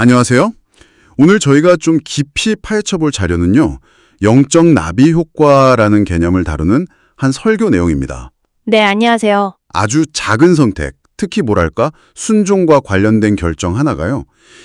안녕하세요. 오늘 저희가 좀 깊이 파헤쳐 볼 자료는요. 영적 나비 효과라는 개념을 다루는 한 설교 내용입니다. 네, 안녕하세요. 아주 작은 선택, 특히 뭐랄까 순종과 관련된 결정 하나가요.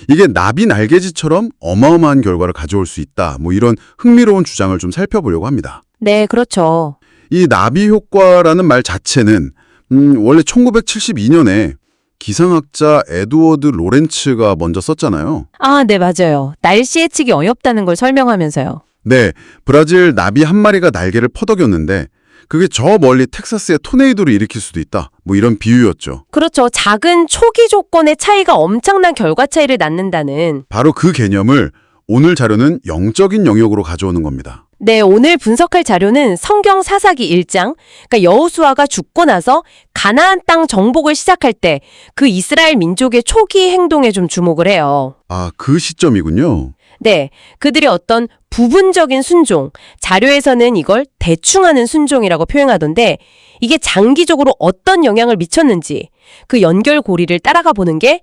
이게 나비 날개짓처럼 어마어마한 결과를 가져올 수 있다. 이런 흥미로운 주장을 좀 살펴보려고 합니다. 네, 그렇죠. 이 나비 효과라는 말 자체는 원래 1972년에 기상학자 에드워드 로렌츠가 먼저 썼잖아요. 아, 네, 맞아요. 날씨 예측이 어렵다는 걸 설명하면서요. 네, 브라질 나비 한 마리가 날개를 퍼덕였는데 그게 저 멀리 텍사스의 토네이도를 일으킬 수도 있다. 이런 비유였죠. 그렇죠. 작은 초기 조건의 차이가 엄청난 결과 차이를 낳는다는. 바로 그 개념을 오늘 자료는 영적인 영역으로 가져오는 겁니다. 네, 오늘 분석할 자료는 성경 사사기 1장, 그러니까 여호수아가 죽고 나서 가나안 땅 정복을 시작할 때 그 이스라엘 민족의 초기 행동에 좀 주목을 해요. 아, 그 시점이군요. 네, 그들의 어떤 부분적인 순종, 자료에서는 이걸 대충하는 순종이라고 표현하던데 이게 장기적으로 어떤 영향을 미쳤는지 그 연결고리를 따라가 보는 게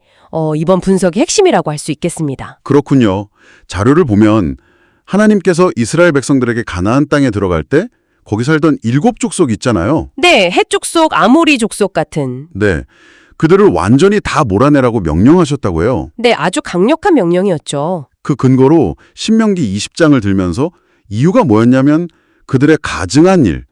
이번 분석의 핵심이라고 할 수 있겠습니다. 그렇군요. 자료를 보면 하나님께서 이스라엘 백성들에게 가나안 땅에 들어갈 때 거기 살던 7족속 있잖아요. 네, 헷 족속, 아모리 족속 같은. 네, 그들을 완전히 다 몰아내라고 명령하셨다고 해요. 네, 아주 강력한 명령이었죠. 그 근거로 신명기 20장을 들면서 이유가 뭐였냐면 그들의 가증한 일,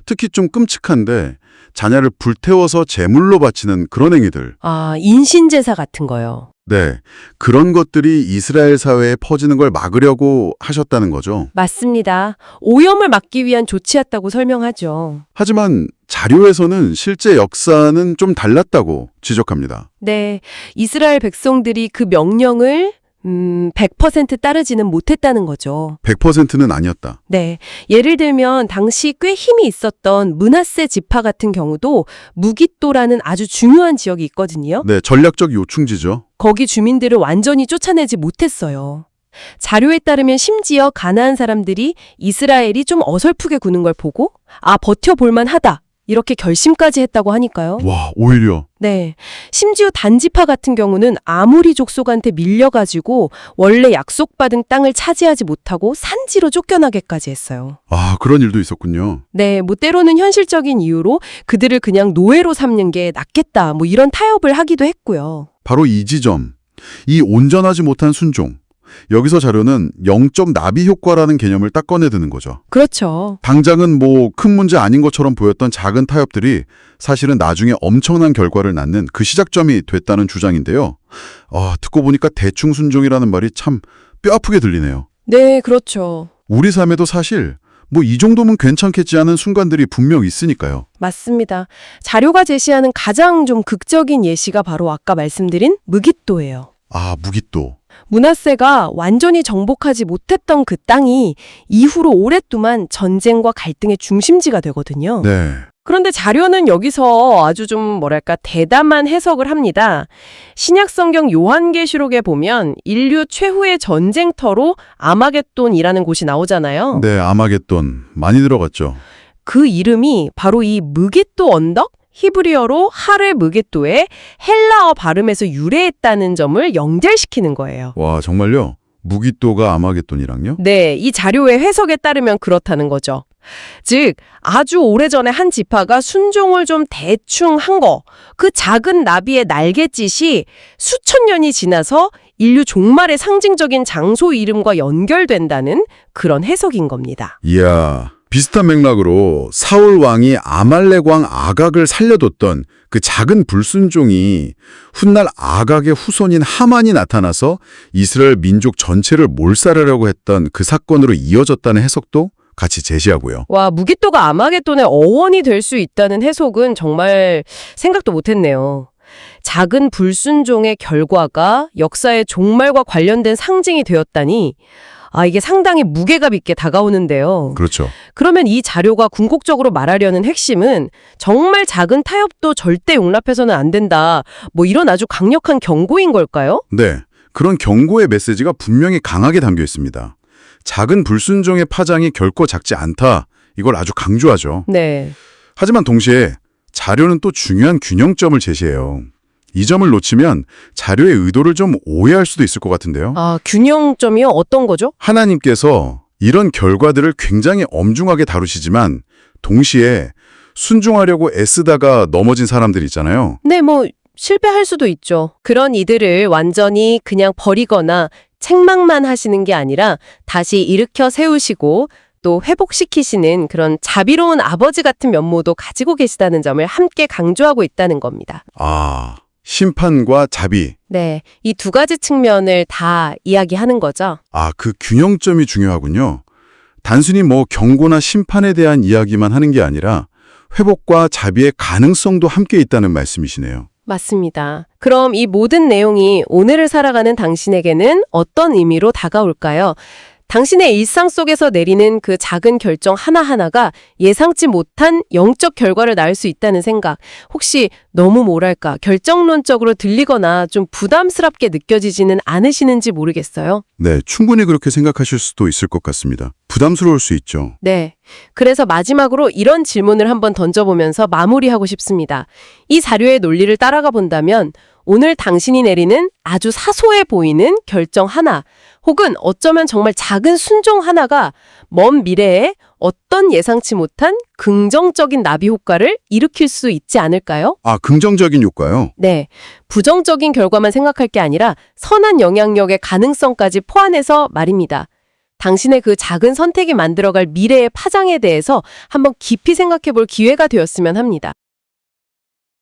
특히 좀 끔찍한데 자녀를 불태워서 제물로 바치는 그런 행위들. 아, 인신제사 같은 거요. 네, 그런 것들이 이스라엘 사회에 퍼지는 걸 막으려고 하셨다는 거죠. 맞습니다. 오염을 막기 위한 조치였다고 설명하죠. 하지만 자료에서는 실제 역사는 좀 달랐다고 지적합니다. 네, 이스라엘 백성들이 그 명령을 100% 따르지는 못했다는 거죠. 100%는 아니었다. 네, 예를 들면 당시 꽤 힘이 있었던 므낫세 지파 같은 경우도 무깃도라는 아주 중요한 지역이 있거든요. 네, 전략적 요충지죠. 거기 주민들을 완전히 쫓아내지 못했어요. 자료에 따르면 심지어 가나안 사람들이 이스라엘이 좀 어설프게 구는 걸 보고 버텨볼만 하다. 이렇게 결심까지 했다고 하니까요. 와, 오히려. 네. 심지어 단지파 같은 경우는 아모리 족속한테 밀려가지고 원래 약속받은 땅을 차지하지 못하고 산지로 쫓겨나게까지 했어요. 아, 그런 일도 있었군요. 네, 때로는 현실적인 이유로 그들을 그냥 노예로 삼는 게 낫겠다, 이런 타협을 하기도 했고요. 바로 이 지점, 이 온전하지 못한 순종. 여기서 자료는 영적 나비 효과라는 개념을 딱 꺼내드는 거죠. 그렇죠. 당장은 큰 문제 아닌 것처럼 보였던 작은 타협들이 사실은 나중에 엄청난 결과를 낳는 그 시작점이 됐다는 주장인데요. 듣고 보니까 대충 순종이라는 말이 참 뼈아프게 들리네요. 네, 그렇죠. 우리 삶에도 사실 이 정도면 괜찮겠지 하는 순간들이 분명 있으니까요. 맞습니다. 자료가 제시하는 가장 좀 극적인 예시가 바로 아까 말씀드린 무깃도예요. 아, 무깃도. 므낫세가 완전히 정복하지 못했던 그 땅이 이후로 오랫동안 전쟁과 갈등의 중심지가 되거든요. 네. 그런데 자료는 여기서 아주 좀 대담한 해석을 합니다. 신약성경 요한계시록에 보면 인류 최후의 전쟁터로 아마겟돈이라는 곳이 나오잖아요. 네, 아마겟돈. 많이 들어갔죠. 그 이름이 바로 이 무깃도 언덕? 히브리어로 하르 무깃도의 헬라어 발음에서 유래했다는 점을 연결시키는 거예요. 와, 정말요? 무깃도가 아마겟돈이랑요? 네, 이 자료의 해석에 따르면 그렇다는 거죠. 즉, 아주 오래전에 한 지파가 순종을 좀 대충 한 거, 그 작은 나비의 날갯짓이 수천 년이 지나서 인류 종말의 상징적인 장소 이름과 연결된다는 그런 해석인 겁니다. 이야, 비슷한 맥락으로 사울 왕이 아말렉 왕 아각을 살려뒀던 그 작은 불순종이 훗날 아각의 후손인 하만이 나타나서 이스라엘 민족 전체를 몰살하려고 했던 그 사건으로 이어졌다는 해석도 같이 제시하고요. 와, 무깃도가 아마겟돈의 어원이 될 수 있다는 해석은 정말 생각도 못했네요. 작은 불순종의 결과가 역사의 종말과 관련된 상징이 되었다니 이게 상당히 무게감 있게 다가오는데요. 그렇죠. 그러면 이 자료가 궁극적으로 말하려는 핵심은 정말 작은 타협도 절대 용납해서는 안 된다. 이런 아주 강력한 경고인 걸까요? 네, 그런 경고의 메시지가 분명히 강하게 담겨 있습니다. 작은 불순종의 파장이 결코 작지 않다. 이걸 아주 강조하죠. 네. 하지만 동시에 자료는 또 중요한 균형점을 제시해요. 이 점을 놓치면 자료의 의도를 좀 오해할 수도 있을 것 같은데요. 아, 균형점이요? 어떤 거죠? 하나님께서 이런 결과들을 굉장히 엄중하게 다루시지만 동시에 순종하려고 애쓰다가 넘어진 사람들 있잖아요. 네, 실패할 수도 있죠. 그런 이들을 완전히 그냥 버리거나 책망만 하시는 게 아니라 다시 일으켜 세우시고 또 회복시키시는 그런 자비로운 아버지 같은 면모도 가지고 계시다는 점을 함께 강조하고 있다는 겁니다. 아, 심판과 자비. 네, 이 두 가지 측면을 다 이야기하는 거죠. 아, 그 균형점이 중요하군요. 단순히 경고나 심판에 대한 이야기만 하는 게 아니라 회복과 자비의 가능성도 함께 있다는 말씀이시네요. 맞습니다. 그럼 이 모든 내용이 오늘을 살아가는 당신에게는 어떤 의미로 다가올까요? 당신의 일상 속에서 내리는 그 작은 결정 하나하나가 예상치 못한 영적 결과를 낳을 수 있다는 생각. 혹시 너무 결정론적으로 들리거나 좀 부담스럽게 느껴지지는 않으시는지 모르겠어요. 네, 충분히 그렇게 생각하실 수도 있을 것 같습니다. 부담스러울 수 있죠. 네. 그래서 마지막으로 이런 질문을 한번 던져보면서 마무리하고 싶습니다. 이 자료의 논리를 따라가 본다면 오늘 당신이 내리는 아주 사소해 보이는 결정 하나, 혹은 어쩌면 정말 작은 순종 하나가 먼 미래에 어떤 예상치 못한 긍정적인 나비 효과를 일으킬 수 있지 않을까요? 아, 긍정적인 효과요? 네. 부정적인 결과만 생각할 게 아니라 선한 영향력의 가능성까지 포함해서 말입니다. 당신의 그 작은 선택이 만들어갈 미래의 파장에 대해서 한번 깊이 생각해 볼 기회가 되었으면 합니다.